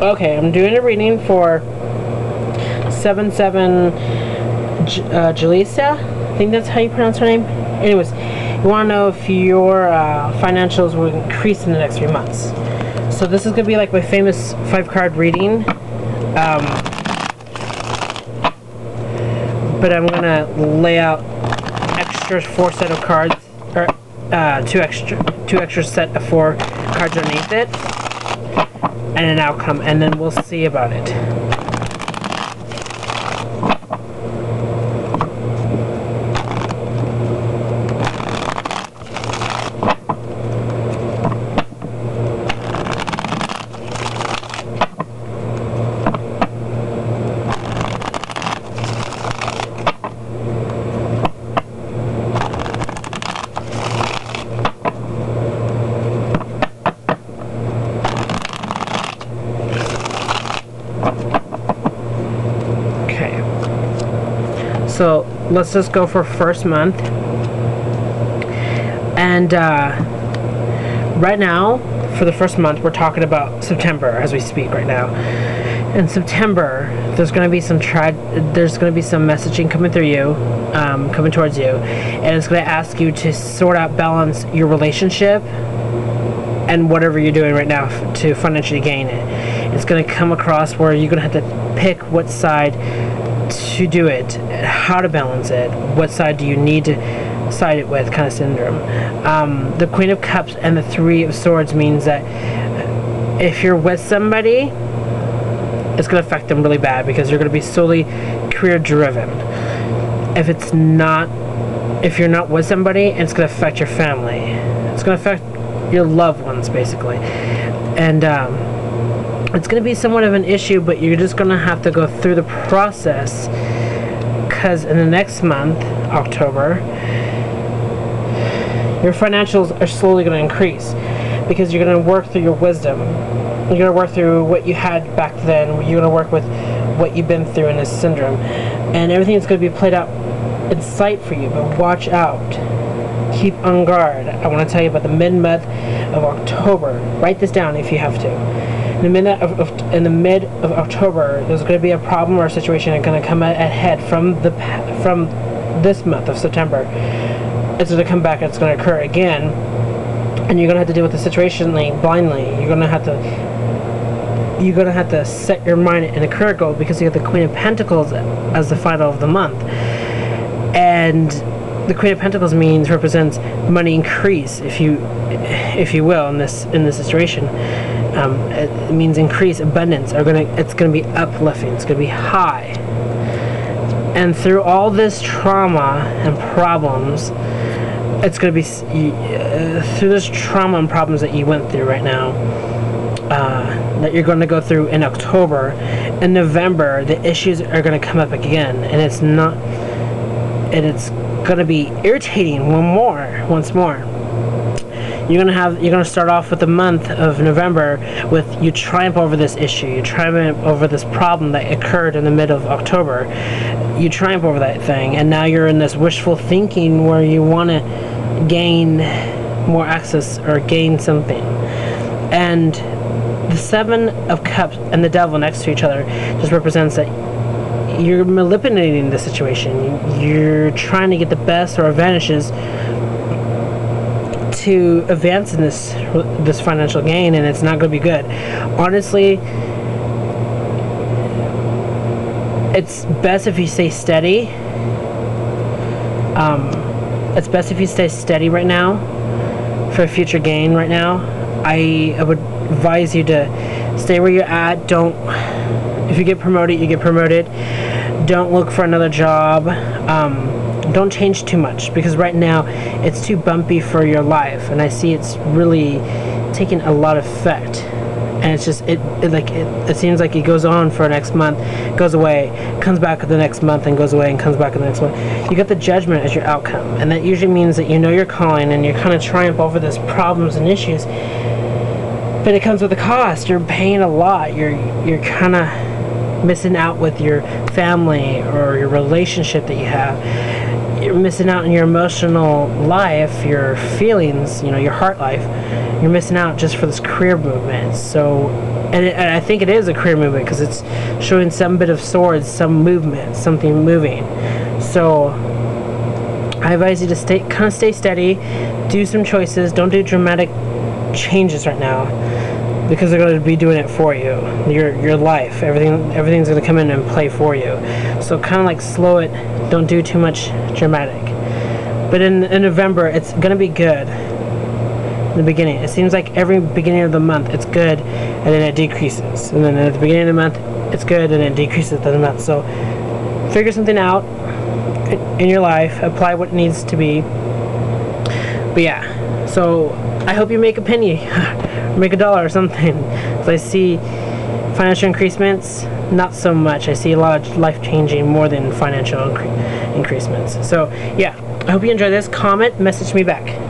Okay, I'm doing a reading for 77julisa. I think that's how you pronounce her name. Anyways, you want to know if your financials will increase in the next 3 months. So this is going to be like my famous 5-card reading. But I'm going to lay out extra 4 set of cards, or two extra set of 4 cards underneath it, and an outcome, and then we'll see about it. So let's just go for first month. And right now, for the first month, we're talking about September as we speak right now. In September, there's going to be some messaging coming through you, coming towards you, and it's going to ask you to sort out, balance your relationship and whatever you're doing right now to financially gain it. It's going to come across where you're going to have to pick what side to do it, how to balance it, what side do you need to side it with, kind of syndrome. The Queen of Cups and the 3 of Swords means that if you're with somebody, it's going to affect them really bad because you're going to be solely career driven. If you're not with somebody, it's going to affect your family. It's going to affect your loved ones, basically. And it's going to be somewhat of an issue, but you're just going to have to go through the process, because in the next month, October, your financials are slowly going to increase because you're going to work through your wisdom. You're going to work through what you had back then. You're going to work with what you've been through in this syndrome, and everything's going to be played out in sight for you, but watch out. Keep on guard. I want to tell you about the mid-month of October. Write this down if you have to. In the mid of October, there's going to be a problem or a situation that's going to come ahead from this month of September. It's going to come back and it's going to occur again, and you're going to have to deal with the situation blindly. You're going to have to set your mind in a career goal because you have the Queen of Pentacles as the final of the month, and the Queen of Pentacles represents money increase, if you will, in this situation. It means increase, abundance. It's gonna be uplifting. It's gonna be high. And through all this trauma and problems, it's gonna be through this trauma and problems that you went through right now, that you're going to go through in October. In November, the issues are going to come up again, and it's going to be irritating once more. You're going to start off with the month of November with you triumph over this issue, you triumph over this problem that occurred in the mid of October. You triumph over that thing, and now you're in this wishful thinking where you want to gain more access or gain something. And the 7 of Cups and the Devil next to each other just represents that you're manipulating the situation. You're trying to get the best or advantages to advance in this financial gain, and it's not going to be good. Honestly, it's best if you stay steady. It's best if you stay steady right now for a future gain right now. I would advise you to stay where you're at. If you get promoted, you get promoted. Don't look for another job. Don't change too much, because right now it's too bumpy for your life, and I see it's really taking a lot of effect. And it's just it seems like it goes on for next month, goes away, comes back the next month, and goes away and comes back the next month. You get the Judgment as your outcome, and that usually means that you know your calling and you're kind of triumph over these problems and issues. But it comes with a cost. You're paying a lot. You're kind of missing out with your family or your relationship that you have. You're missing out on your emotional life, your feelings, your heart life. You're missing out just for this career movement. So and I think it is a career movement because it's showing some bit of swords, some movement, something moving. So I advise you to stay steady, do some choices, don't do dramatic changes right now, because they're going to be doing it for you. Your life, everything's going to come in and play for you. So kind of like slow it, don't do too much dramatic. But in November, it's going to be good. In the beginning, it seems like every beginning of the month it's good, and then it decreases, and then at the beginning of the month it's good, and it decreases at the month. So figure something out in your life, apply what needs to be. But yeah, so I hope you make a penny, make $1 or something. So I see financial increasements, not so much. I see a lot of life-changing more than financial increasements. So yeah, I hope you enjoy this. Comment, message me back.